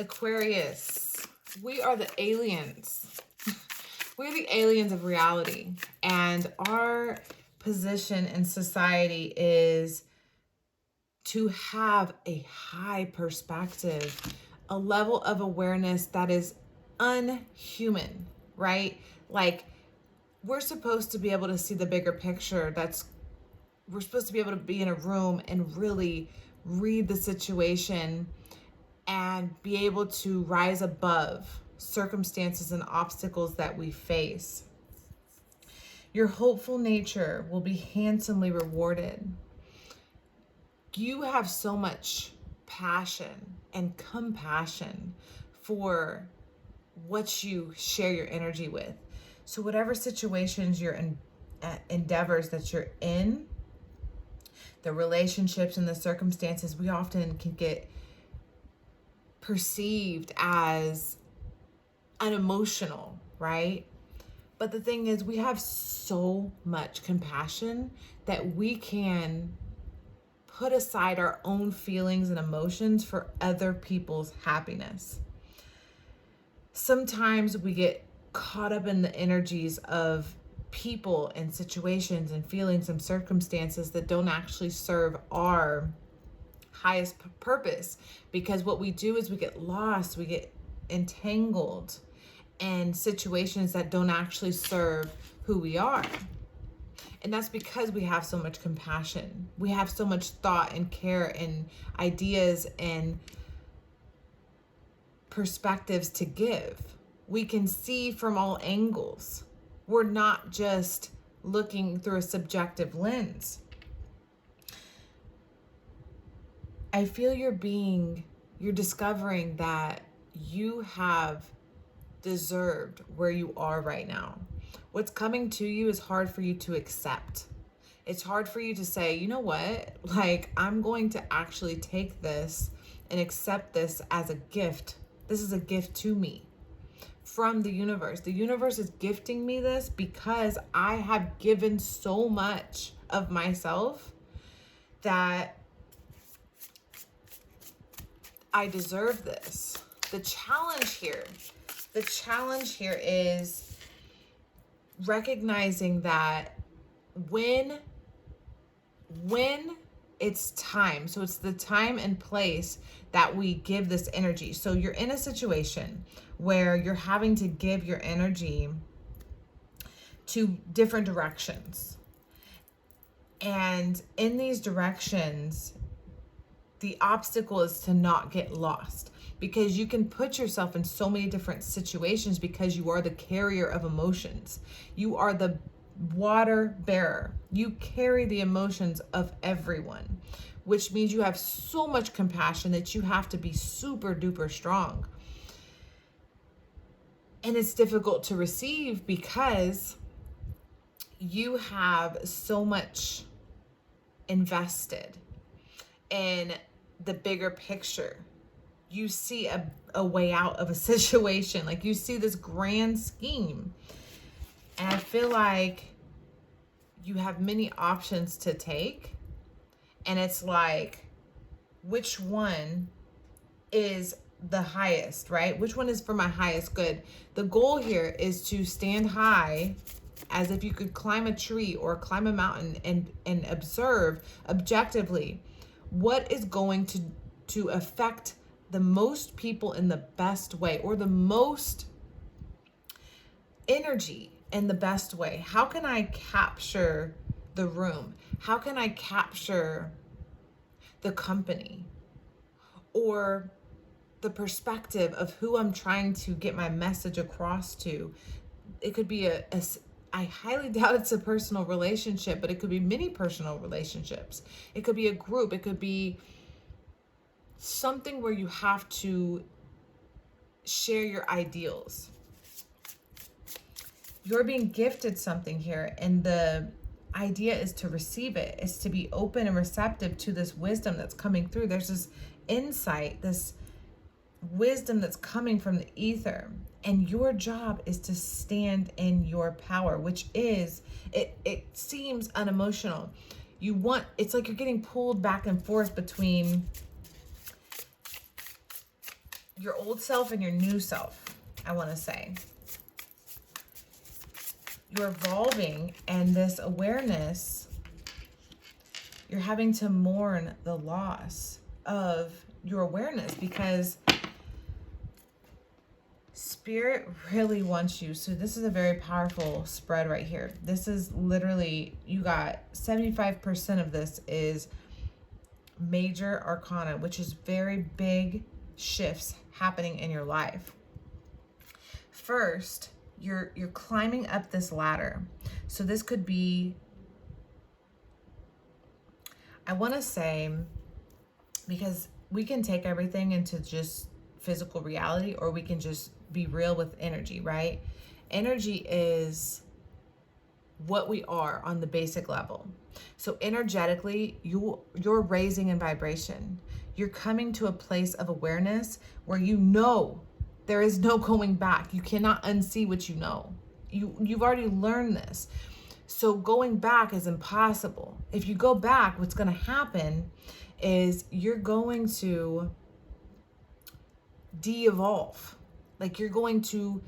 Aquarius, we are the aliens. We're the aliens of reality. And our position in society is to have a high perspective, a level of awareness that is unhuman, right? Like, we're supposed to be able to see the bigger picture. We're supposed to be able to be in a room and really read the situation and be able to rise above circumstances and obstacles that we face. Your hopeful nature will be handsomely rewarded. You have so much passion and compassion for what you share your energy with. So whatever situations you're in, endeavors that you're in, the relationships and the circumstances, we often can get perceived as unemotional, right? But the thing is, we have so much compassion that we can put aside our own feelings and emotions for other people's happiness. Sometimes we get caught up in the energies of people and situations and feelings and circumstances that don't actually serve our highest purpose, because what we do is we get lost, we get entangled in situations that don't actually serve who we are. And that's because we have so much compassion. We have so much thought and care and ideas and perspectives to give. We can see from all angles. We're not just looking through a subjective lens. I feel you're discovering that you have deserved where you are right now. What's coming to you is hard for you to accept. It's hard for you to say, you know what? Like, I'm going to actually take this and accept this as a gift. This is a gift to me from the universe. The universe is gifting me this because I have given so much of myself that I deserve this. The challenge here is recognizing that when it's time, so it's the time and place that we give this energy. So you're in a situation where you're having to give your energy to different directions. And in these directions, the obstacle is to not get lost, because you can put yourself in so many different situations because you are the carrier of emotions. You are the water bearer. You carry the emotions of everyone, which means you have so much compassion that you have to be super duper strong. And it's difficult to receive because you have so much invested in the bigger picture. You see a way out of a situation. Like, you see this grand scheme. And I feel like you have many options to take. And it's like, which one is the highest, right? Which one is for my highest good? The goal here is to stand high as if you could climb a tree or climb a mountain and observe objectively what is going to affect the most people in the best way, or the most energy in the best way. How can I capture the room? How can I capture the company or the perspective of who I'm trying to get my message across to? It could be I highly doubt it's a personal relationship, but it could be many personal relationships. It could be a group. It could be something where you have to share your ideals. You're being gifted something here, and the idea is to receive it, is to be open and receptive to this wisdom that's coming through. There's this insight, this wisdom that's coming from the ether. And your job is to stand in your power, which is, it seems unemotional. It's like you're getting pulled back and forth between your old self and your new self, I want to say. You're evolving, and this awareness, you're having to mourn the loss of your awareness, because Spirit really wants you. So this is a very powerful spread right here. This is literally, you got 75% of this is major arcana, which is very big shifts happening in your life. First, you're climbing up this ladder. So this could be, I want to say, because we can take everything into just physical reality, or we can just be real with energy, right? Energy is what we are on the basic level. So energetically, you're raising in vibration. You're coming to a place of awareness where you know there is no going back. You cannot unsee what you know. You've already learned this. So going back is impossible. If you go back, what's going to happen is you're going to de-evolve. Like, you're going to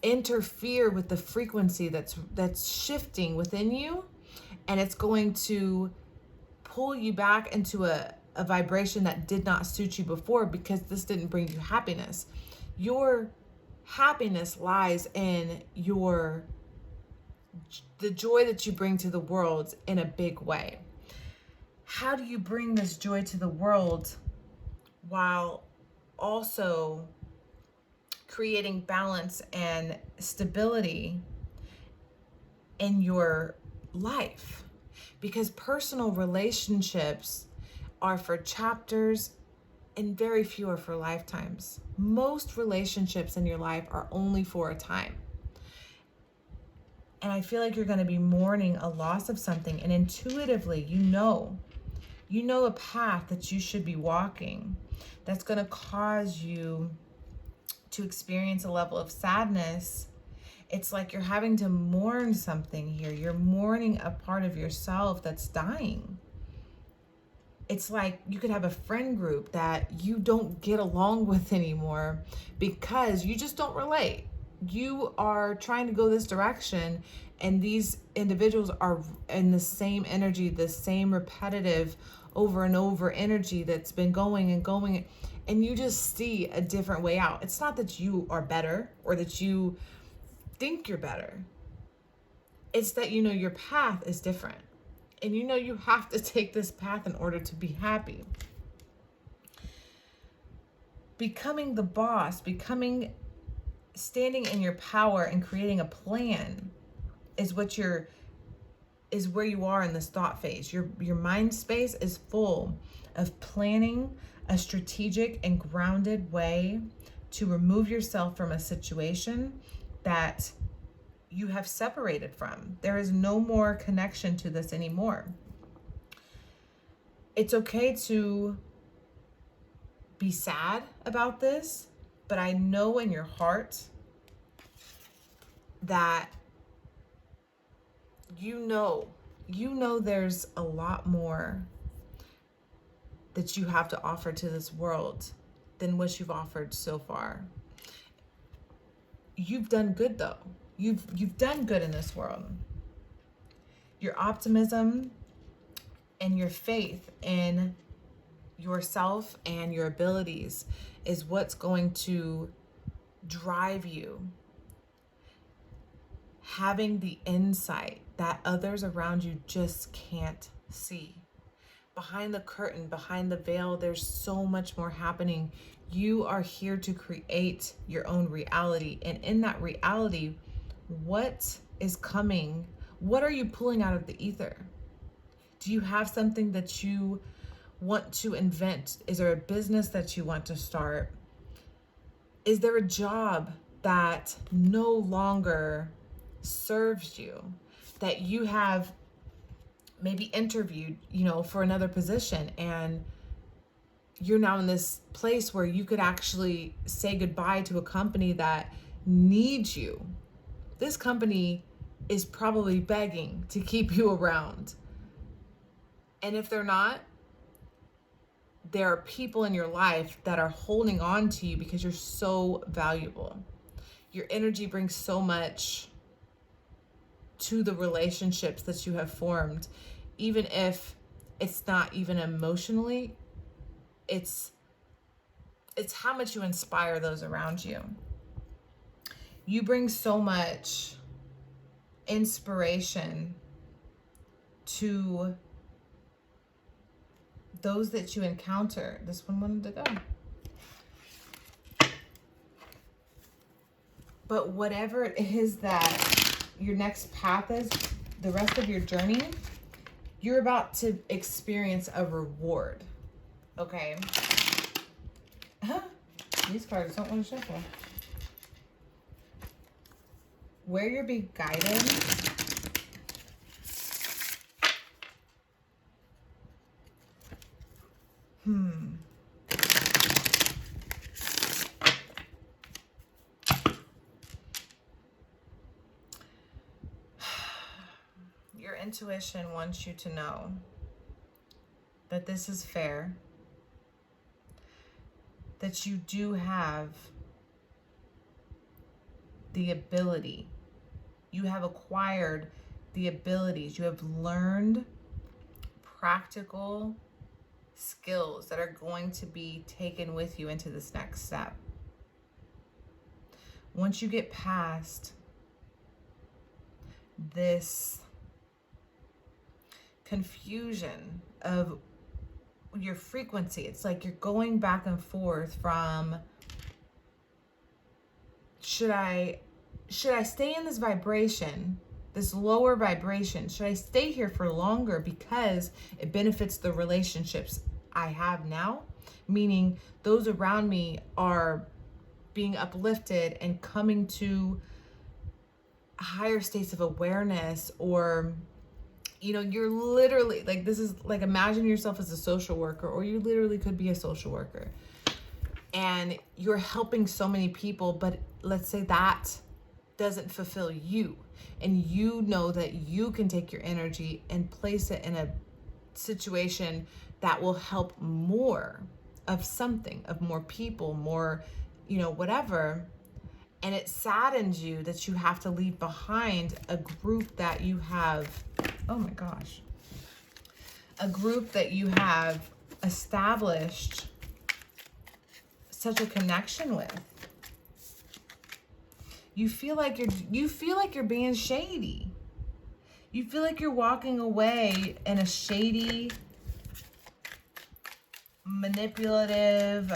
interfere with the frequency that's shifting within you, and it's going to pull you back into a vibration that did not suit you before, because this didn't bring you happiness. Your happiness lies in the joy that you bring to the world in a big way. How do you bring this joy to the world while also creating balance and stability in your life? Because personal relationships are for chapters and very few are for lifetimes. Most relationships in your life are only for a time. And I feel like you're going to be mourning a loss of something, and intuitively you know a path that you should be walking that's going to cause you to experience a level of sadness. It's like you're having to mourn something here. You're mourning a part of yourself that's dying. It's like you could have a friend group that you don't get along with anymore because you just don't relate. You are trying to go this direction, and these individuals are in the same energy, the same repetitive over and over energy that's been going and going, and you just see a different way out. It's not that you are better or that you think you're better. It's that you know your path is different, and you know you have to take this path in order to be happy. Becoming the boss, standing in your power and creating a plan is where you are in this thought phase. Your mind space is full of planning a strategic and grounded way to remove yourself from a situation that you have separated from. There is no more connection to this anymore. It's okay to be sad about this, but I know in your heart that you know there's a lot more that you have to offer to this world than what you've offered so far. You've done good though. You've done good in this world. Your optimism and your faith in yourself and your abilities is what's going to drive you. Having the insight that others around you just can't see. Behind the curtain, behind the veil, there's so much more happening. You are here to create your own reality. And in that reality, what is coming? What are you pulling out of the ether? Do you have something that you want to invent? Is there a business that you want to start? Is there a job that no longer serves you, that you have maybe interviewed, for another position, and you're now in this place where you could actually say goodbye to a company that needs you? This company is probably begging to keep you around. And if they're not, there are people in your life that are holding on to you because you're so valuable. Your energy brings so much to the relationships that you have formed, even if it's not even emotionally, it's how much you inspire those around you. You bring so much inspiration to those that you encounter. This one wanted to go. But whatever it is that your next path is, the rest of your journey, you're about to experience a reward. Okay? These cards don't want to shuffle. Where you're being guided, your intuition wants you to know that this is fair, that you do have the ability, you have acquired the abilities, you have learned practical skills that are going to be taken with you into this next step. Once you get past this confusion of your frequency, it's like you're going back and forth from, should I stay in this vibration, this lower vibration? Should I stay here for longer because it benefits the relationships I have now? Meaning those around me are being uplifted and coming to higher states of awareness, or you're literally like, this is like, imagine yourself as a social worker, or you literally could be a social worker, and you're helping so many people, but let's say that doesn't fulfill you, and you know that you can take your energy and place it in a situation that will help more of something, of more people, more, whatever. And it saddens you that you have to leave behind a group that you have, oh my gosh, a group that you have established such a connection with. You feel like you're being shady. You feel like you're walking away in a shady, manipulative,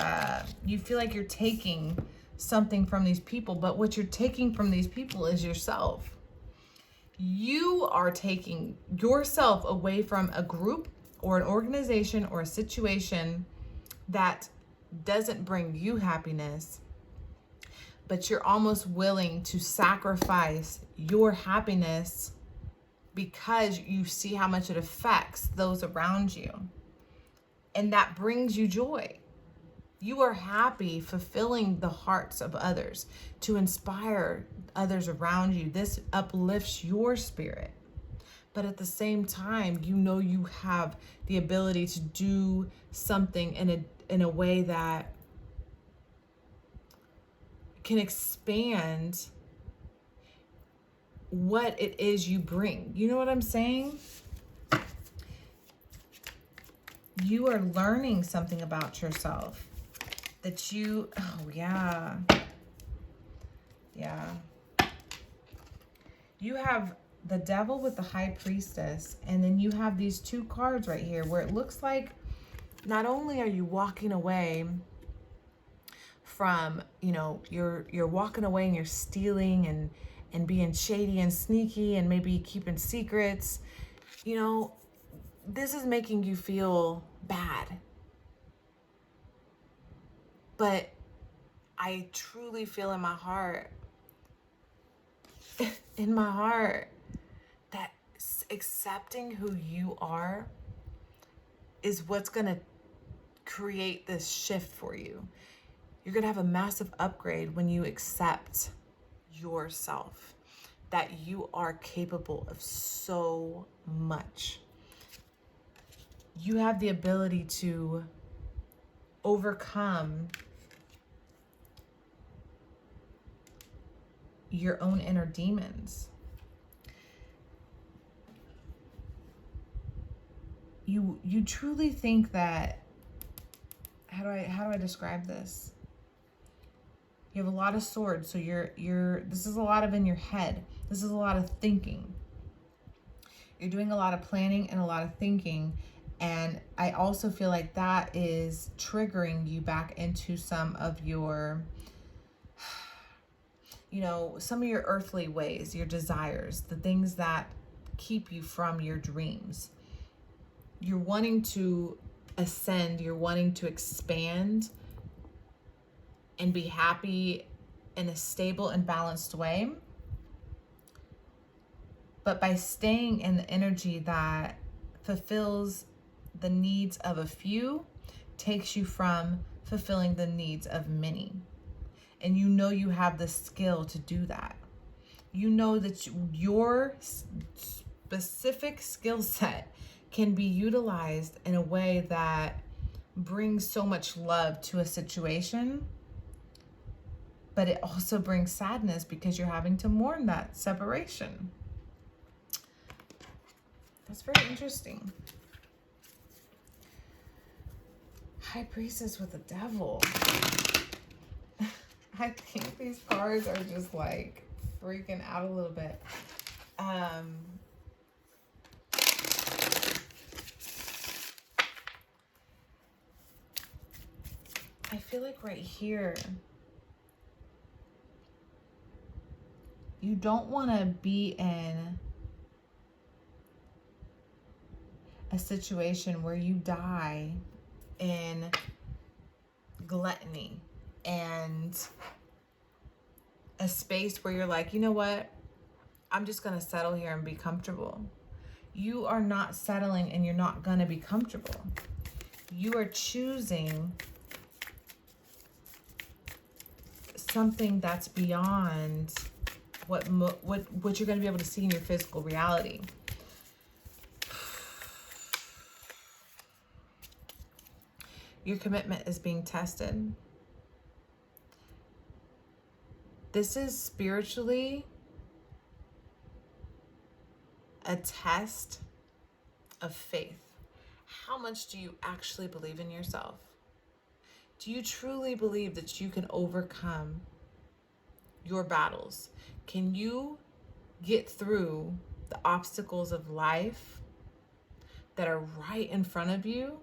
you feel like you're taking something from these people, but what you're taking from these people is yourself. You are taking yourself away from a group or an organization or a situation that doesn't bring you happiness, but you're almost willing to sacrifice your happiness because you see how much it affects those around you. And that brings you joy. You are happy fulfilling the hearts of others, to inspire others around you. This uplifts your spirit. But at the same time, you have the ability to do something in a way that can expand what it is you bring. You know what I'm saying? You are learning something about yourself that you, oh yeah. Yeah. You have the Devil with the High Priestess, and then you have these two cards right here where it looks like not only are you walking away from, you're walking away and you're stealing and being shady and sneaky and maybe keeping secrets. This is making you feel bad. But I truly feel in my heart, that accepting who you are is what's going to create this shift for you. You're going to have a massive upgrade when you accept yourself, that you are capable of so much. You have the ability to overcome your own inner demons. You truly think that, how do I describe this? You have a lot of swords, so this is a lot of in your head. This is a lot of thinking. You're doing a lot of planning and a lot of thinking, and I also feel like that is triggering you back into some of your, some of your earthly ways, your desires, the things that keep you from your dreams. You're wanting to ascend, you're wanting to expand and be happy in a stable and balanced way. But by staying in the energy that fulfills the needs of a few, takes you from fulfilling the needs of many. And you have the skill to do that. You know that your specific skill set can be utilized in a way that brings so much love to a situation, but it also brings sadness because you're having to mourn that separation. That's very interesting. High Priestess with the Devil. I think these cards are just like freaking out a little bit. I feel like right here, you don't want to be in a situation where you die in gluttony and a space where you're like, you know what? I'm just going to settle here and be comfortable. You are not settling and you're not going to be comfortable. You are choosing something that's beyond what you're going to be able to see in your physical reality. Your commitment is being tested. This is spiritually a test of faith. How much do you actually believe in yourself? Do you truly believe that you can overcome your battles? Can you get through the obstacles of life that are right in front of you?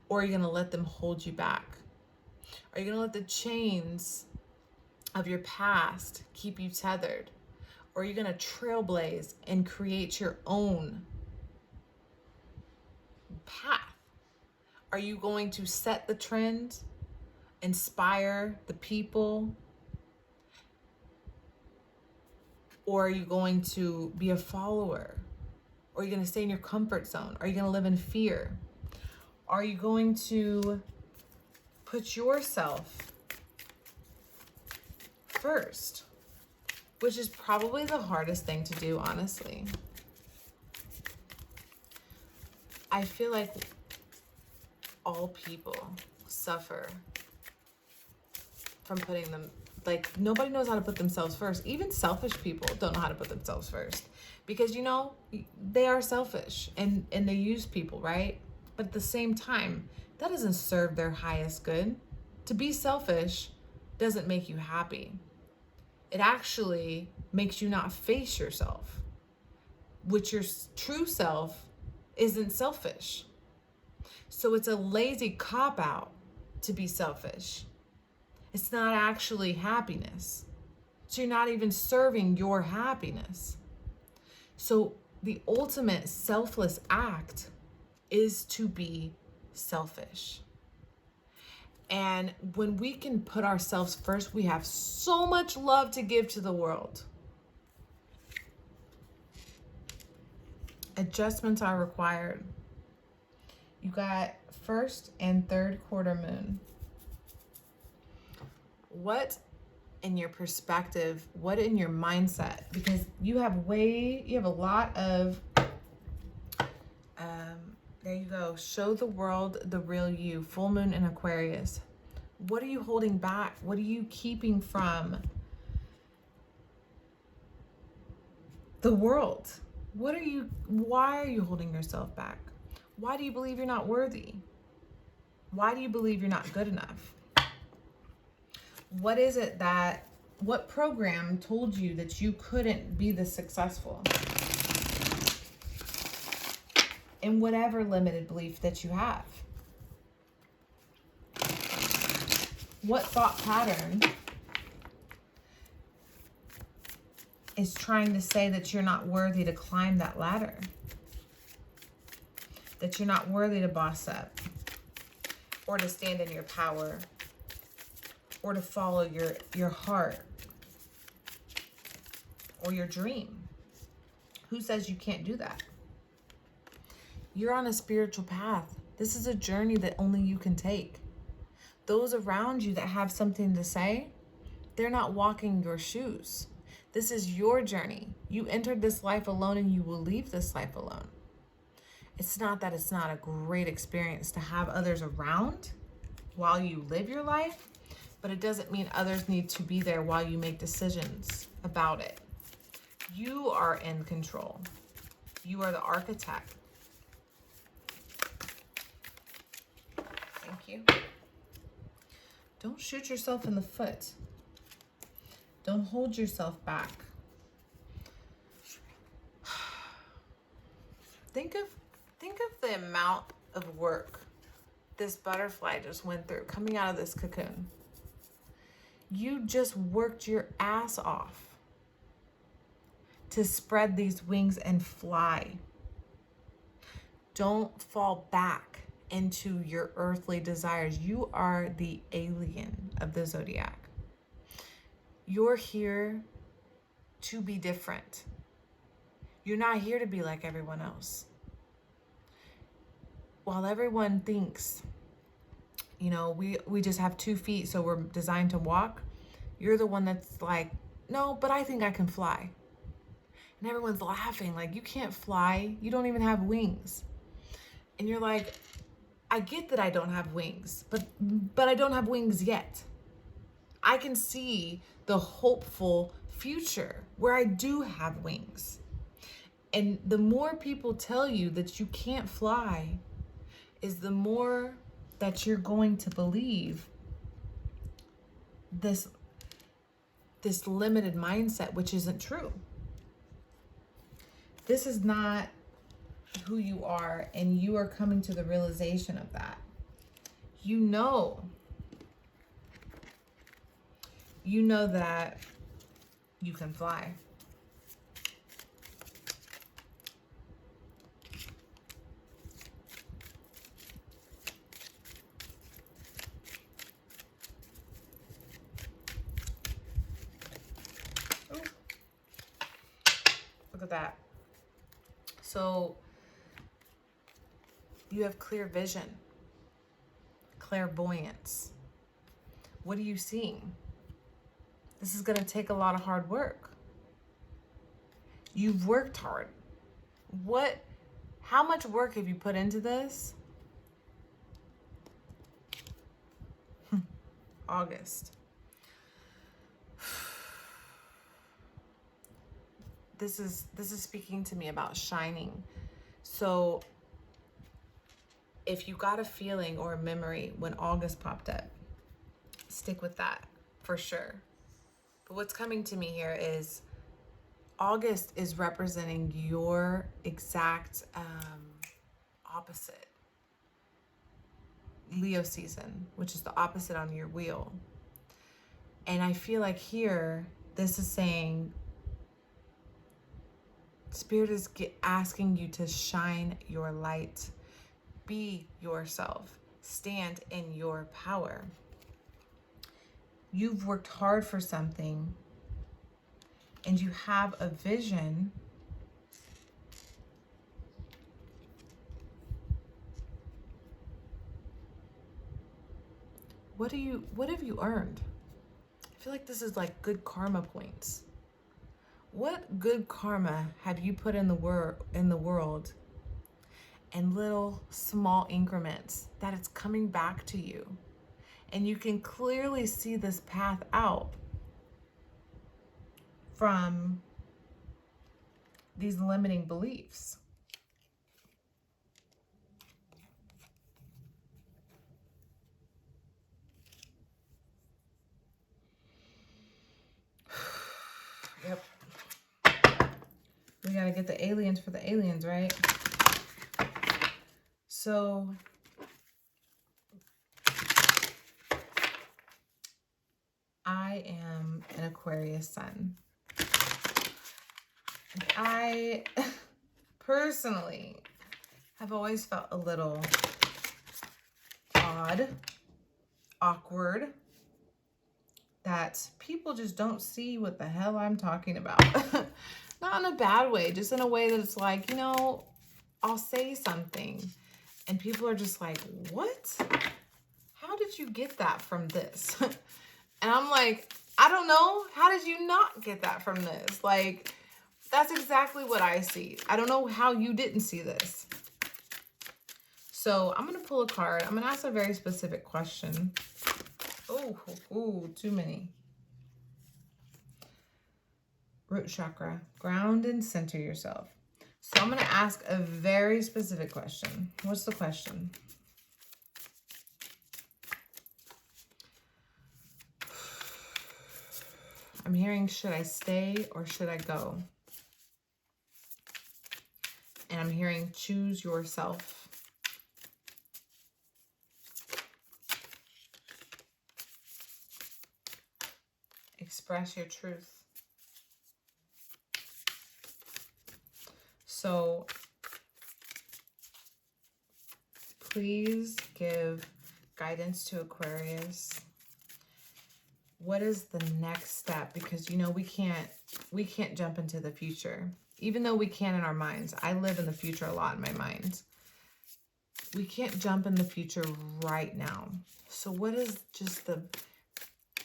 Or are you going to let them hold you back? Are you going to let the chains of your past keep you tethered? Or are you going to trailblaze and create your own path? Are you going to set the trend, inspire the people? Or are you going to be a follower? Or are you going to stay in your comfort zone? Are you going to live in fear? Are you going to put yourself first? Which is probably the hardest thing to do, honestly. I feel like all people suffer from putting them, like, nobody knows how to put themselves first. Even selfish people don't know how to put themselves first. Because, they are selfish and they use people, right? But at the same time, that doesn't serve their highest good. To be selfish doesn't make you happy. It actually makes you not face yourself, which your true self isn't selfish. So it's a lazy cop-out to be selfish. It's not actually happiness. So you're not even serving your happiness. So the ultimate selfless act is to be selfish. And when we can put ourselves first, we have so much love to give to the world. Adjustments are required. You got first and third quarter moon. What in your perspective, what in your mindset? Because you have a lot of, there you you go. Show the world the real you. Full moon in Aquarius. What are you holding back? What are you keeping from the world? Why are you holding yourself back? Why do you believe you're not worthy? Why do you believe you're not good enough? What is it what program told you that you couldn't be this successful? In whatever limited belief that you have. What thought pattern is trying to say that you're not worthy to climb that ladder? That you're not worthy to boss up, or to stand in your power, or to follow your heart, or your dream? Who says you can't do that? You're on a spiritual path. This is a journey that only you can take. Those around you that have something to say, they're not walking your shoes. This is your journey. You entered this life alone and you will leave this life alone. It's not that it's not a great experience to have others around while you live your life, but it doesn't mean others need to be there while you make decisions about it. You are in control. You are the architect. Thank you. Don't shoot yourself in the foot. Don't hold yourself back. Think of the amount of work this butterfly just went through coming out of this cocoon. You just worked your ass off to spread these wings and fly. Don't fall back into your earthly desires. You are the alien of the zodiac. You're here to be different. You're not here to be like everyone else. While everyone thinks, you know, we just have 2 feet, so we're designed to walk, you're the one that's like, no, but I think I can fly. And everyone's laughing, like, you can't fly. You don't even have wings. And you're like, I get that I don't have wings, but I don't have wings yet. I can see the hopeful future where I do have wings. And the more people tell you that you can't fly, is the more that you're going to believe this limited mindset, which isn't true. This is not who you are, and you are coming to the realization of that. You know that you can fly. Ooh. Look at that. So you have clear vision, clairvoyance. What are you seeing? This is going to take a lot of hard work. You've worked hard. How much work have you put into this? August. This is speaking to me about shining. So if you got a feeling or a memory when August popped up, stick with that for sure. But what's coming to me here is August is representing your exact opposite. Leo season, which is the opposite on your wheel. And I feel like here, this is saying, Spirit is asking you to shine your light. Be yourself. Stand in your power. You've worked hard for something, and you have a vision. What have you earned? I feel like this is like good karma points. What good karma have you put in the world? in little small increments, that it's coming back to you. And you can clearly see this path out from these limiting beliefs. Yep. We gotta get the aliens for the aliens, right? So I am an Aquarius sun. And I personally have always felt a little odd, awkward, that people just don't see what the hell I'm talking about. Not in a bad way, just in a way that it's like, you know, I'll say something and people are just like, what? How did you get that from this? And I'm like, I don't know. How did you not get that from this? Like, that's exactly what I see. I don't know how you didn't see this. So I'm going to pull a card. I'm going to ask a very specific question. Oh, too many. Root chakra. Ground and center yourself. So I'm going to ask a very specific question. What's the question? I'm hearing, should I stay or should I go? And I'm hearing, choose yourself. Express your truth. So please give guidance to Aquarius. What is the next step? Because, you know, we can't jump into the future, even though we can in our minds. I live in the future a lot in my mind. We can't jump in the future right now. So what is just the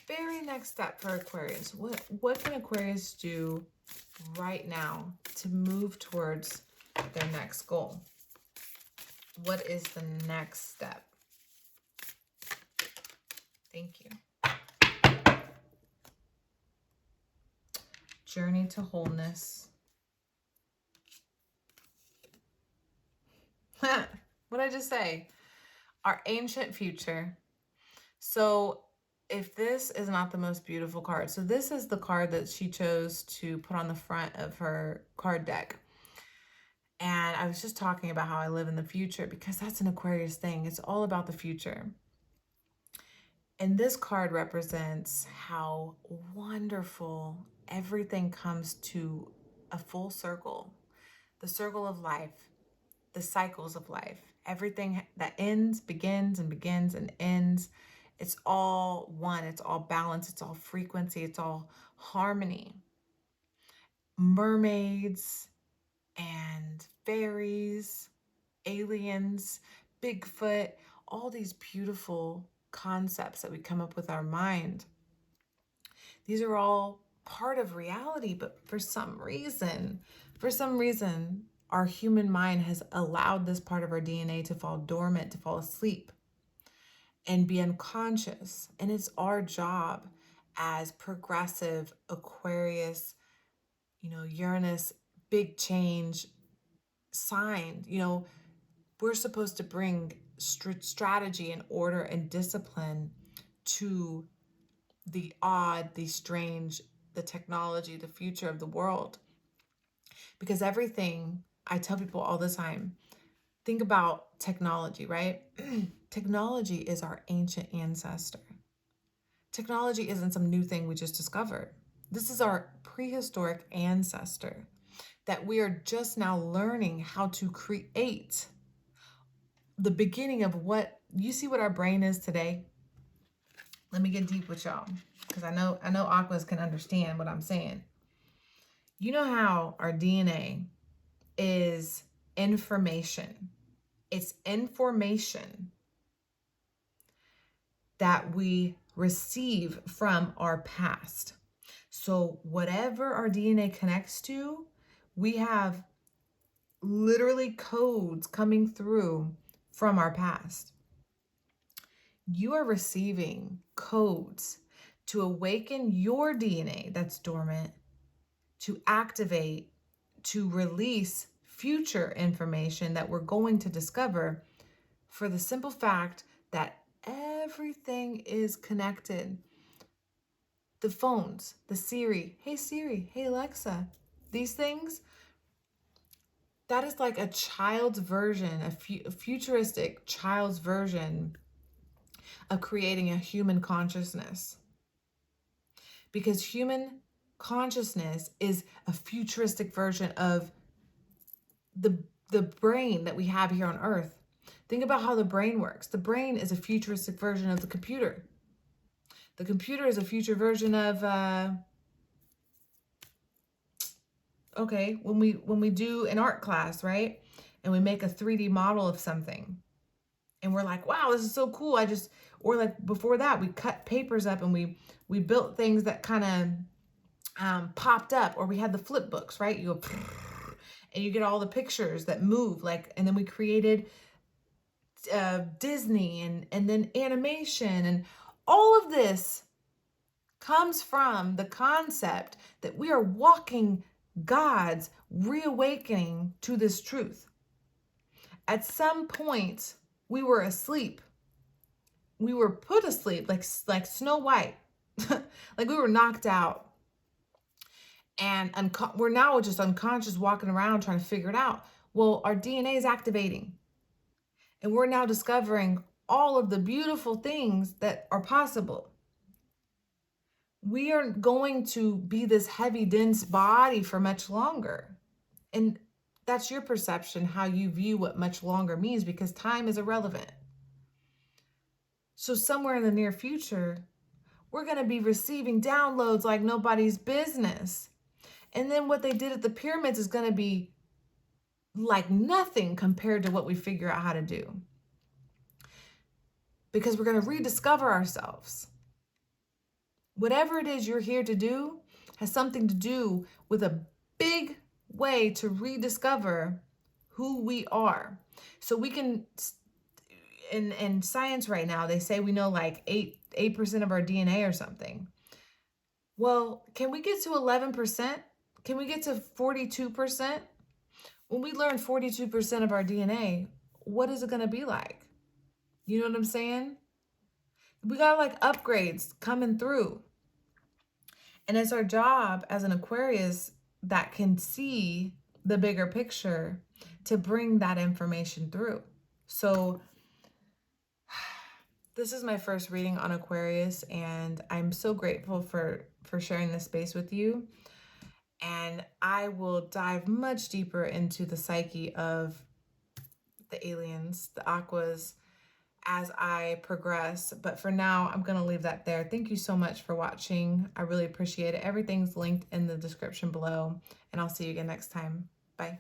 very next step for Aquarius? What can Aquarius do right now to move towards their next goal? What is the next step? Thank you. Journey to wholeness. What did I just say? Our ancient future. So if this is not the most beautiful card, so this is the card that she chose to put on the front of her card deck. And I was just talking about how I live in the future because that's an Aquarius thing. It's all about the future. And this card represents how wonderful everything comes to a full circle. The circle of life, the cycles of life, everything that ends, begins, and begins and ends. It's all one, it's all balance, it's all frequency, it's all harmony. Mermaids and fairies, aliens, Bigfoot, all these beautiful concepts that we come up with our mind. These are all part of reality, but for some reason, our human mind has allowed this part of our DNA to fall dormant, to fall asleep and be unconscious. And it's our job as progressive Aquarius, you know, Uranus, big change sign, you know, we're supposed to bring strategy and order and discipline to the odd, the strange, the technology, the future of the world. Because everything, I tell people all the time, think about technology, right? Technology is our ancient ancestor. Technology isn't some new thing we just discovered. This is our prehistoric ancestor that we are just now learning how to create the beginning of what, you see what our brain is today? Let me get deep with y'all, because I know Aquas can understand what I'm saying. You know how our DNA is information. It's information that we receive from our past. So whatever our DNA connects to, we have literally codes coming through from our past. You are receiving codes to awaken your DNA that's dormant, to activate, to release future information that we're going to discover, for the simple fact that everything is connected. The phones, the Siri, hey Alexa, these things, that is like a child's version, a futuristic child's version of creating a human consciousness. Because human consciousness is a futuristic version of the brain that we have here on Earth. Think about how the brain works. The brain is a futuristic version of the computer. The computer is a future version of okay, when we do an art class, right? And we make a 3D model of something. And we're like, wow, this is so cool. Or like before that, we cut papers up and we built things that kind of popped up, or we had the flip books, right? You go and you get all the pictures that move, like, and then we created Disney and then animation, and all of this comes from the concept that we are walking God's reawakening to this truth. At some point, we were asleep. We were put asleep like Snow White. Like we were knocked out. And we're now just unconscious, walking around trying to figure it out. Well, our DNA is activating. And we're now discovering all of the beautiful things that are possible. We aren't going to be this heavy, dense body for much longer. And that's your perception, how you view what much longer means, because time is irrelevant. So somewhere in the near future, we're going to be receiving downloads like nobody's business. And then what they did at the pyramids is going to be like nothing compared to what we figure out how to do. Because we're going to rediscover ourselves. Whatever it is you're here to do has something to do with a big way to rediscover who we are. So we can, in science right now, they say we know like 8% of our DNA or something. Well, can we get to 11%? Can we get to 42%? When we learn 42% of our DNA, what is it going to be like? You know what I'm saying? We got like upgrades coming through. And it's our job as an Aquarius that can see the bigger picture to bring that information through. So this is my first reading on Aquarius, and I'm so grateful for sharing this space with you. And I will dive much deeper into the psyche of the aliens, the Aquas, as I progress. But for now, I'm going to leave that there. Thank you so much for watching. I really appreciate it. Everything's linked in the description below, and I'll see you again next time.